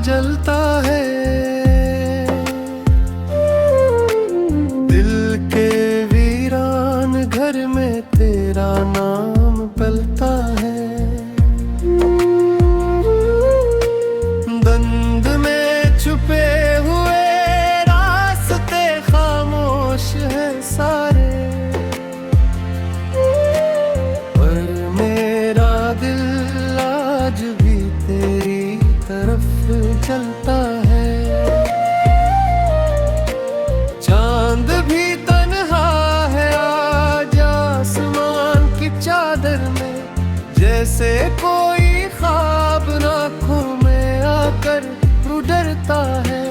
जलता है। दिल के वीरान घर में तेरा नाम पलता है। दंद में छुपे हुए रास्ते खामोश है सारे, पर मेरा दिल आज भी तेरी तरफ चलता है। चांद भी तन्हा है आज आसमान की चादर में, जैसे कोई ख्वाब आँखों में आकर डरता है।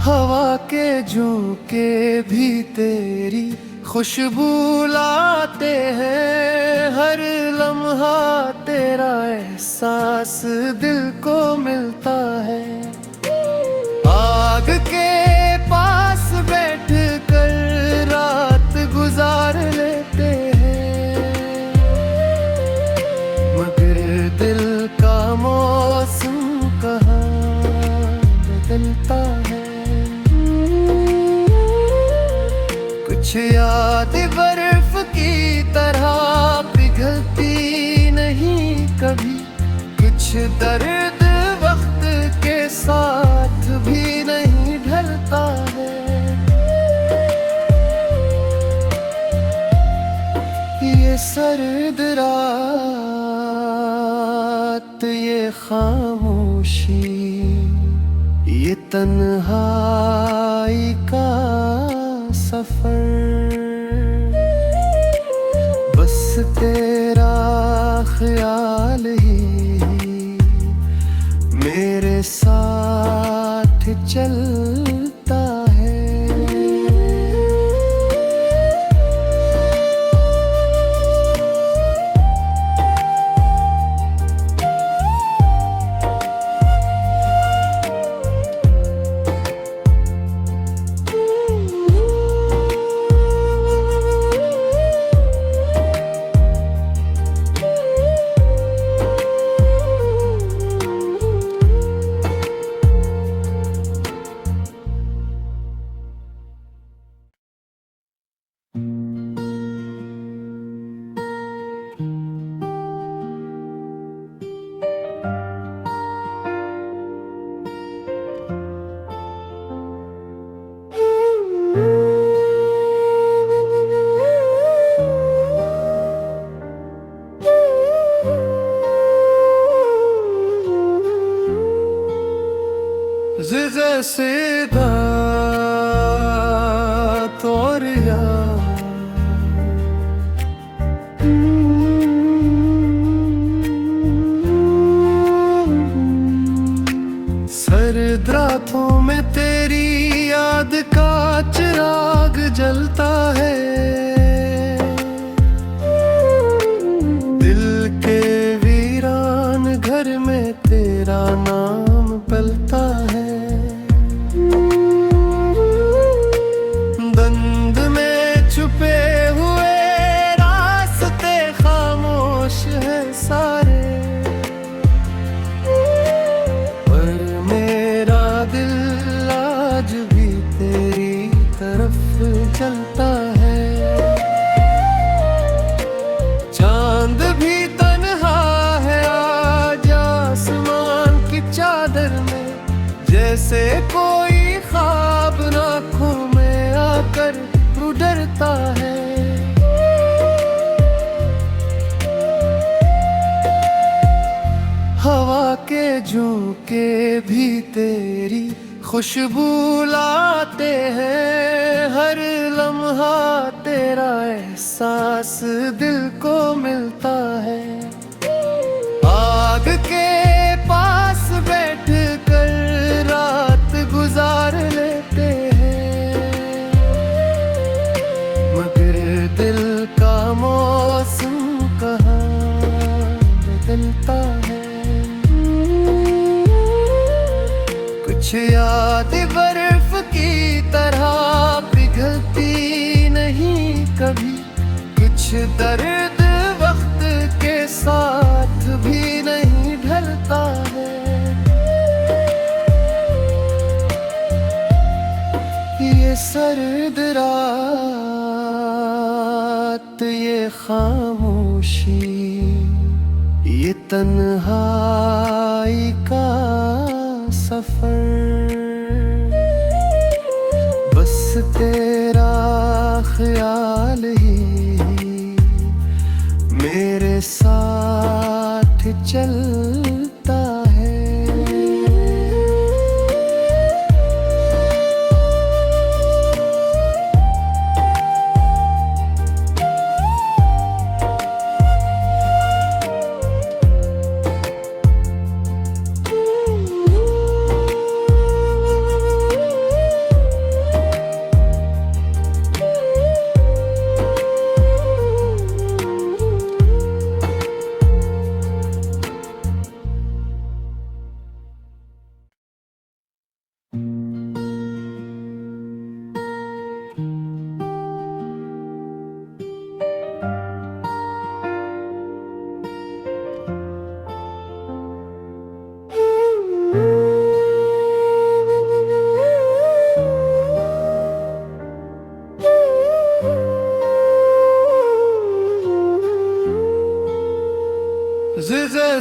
हवा के झोंके भी तेरी खुशबू लाते हैं। हर लम्हा तेरा एहसास दिल को मिलता है। आग के पास बैठ कर रात गुजार लेते हैं, मगर दिल का मौसम कहाँ बदलता है। कुछ याद बर्फ की तरह पिघलती नहीं कभी, कुछ दर्द वक्त के साथ भी नहीं ढलता है। ये सर्द रात, ये खामोशी, ये तन्हाई का सफर, बस तेरा ख्याल ही मेरे साथ चलता है। सीधा तोरिया सर्द रातों में तेरी याद का चिराग जलता है। दिल के वीरान घर में तेरा नाम पलता है। दंद में छुपे हुए रास्ते खामोश है सारे, पर मेरा दिल आज भी तेरी तरफ चलता है। चांद भी तन्हा है आज आसमान की चादर में, जैसे कोई ख्वाब आँखों में आकर डरता है। हवा के झोंके भी तेरी खुशबू लाते हैं। हर लम्हा तेरा एहसास दिल को मिलता है। आग के पास बैठ कर रात गुजार लेते हैं, मगर दिल का मौसम कहाँ बदलता है। कुछ याद बर्फ की तरह पिघलती नहीं कभी, कुछ दर्द वक्त के सर्द रात, ये खामोशी, ये तन्हाई का सफर, बस तेरा ख्याल ही मेरे साथ चलता है।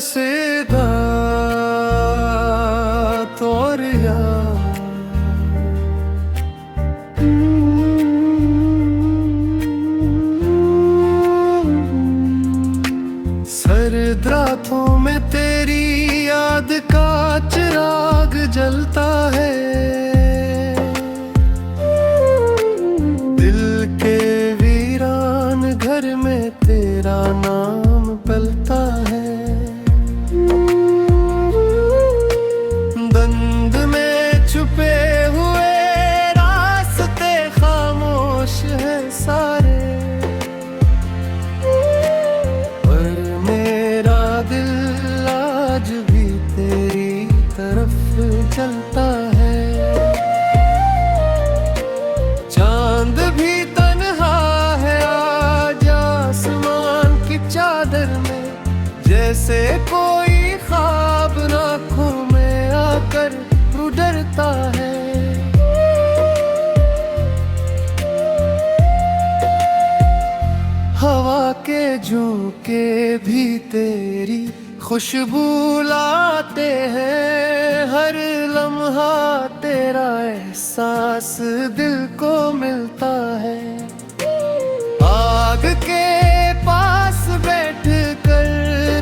सीधा तोरिया सर्द रातों में तेरी याद का चिराग जलता है, दिल के वीरान घर में तेरा नाम पलता है। बंद में छुपे हुए रास्ते खामोश है सारे, पर मेरा दिल आज भी तेरी तरफ चलता है। चांद भी तन्हा है आज आसमान की चादर में, जैसे कोई ख्वाब आँखों में आकर तू डरता है। हवा के झोंके भी तेरी खुशबू लाते हैं, हर लम्हा तेरा एहसास दिल को मिलता है। आग के पास बैठ कर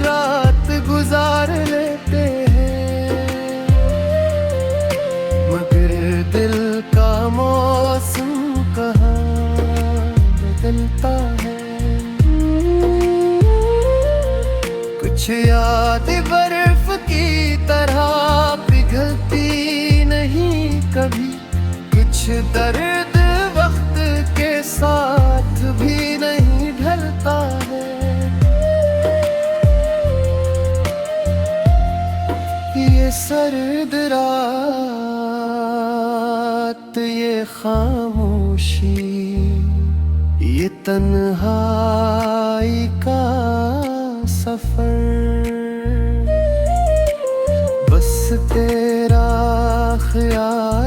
रात गुजार लेते हैं, मगर दिल का मौसम कहाँ बदलता है। कुछ याद बर्फ की तरह पिघलती नहीं कभी, कुछ दर्द वक्त के साथ भी नहीं ढलता है। ये सर्द रात, ये खामोशी, ये तन्हाई का सफर, बस तेरा ख्याल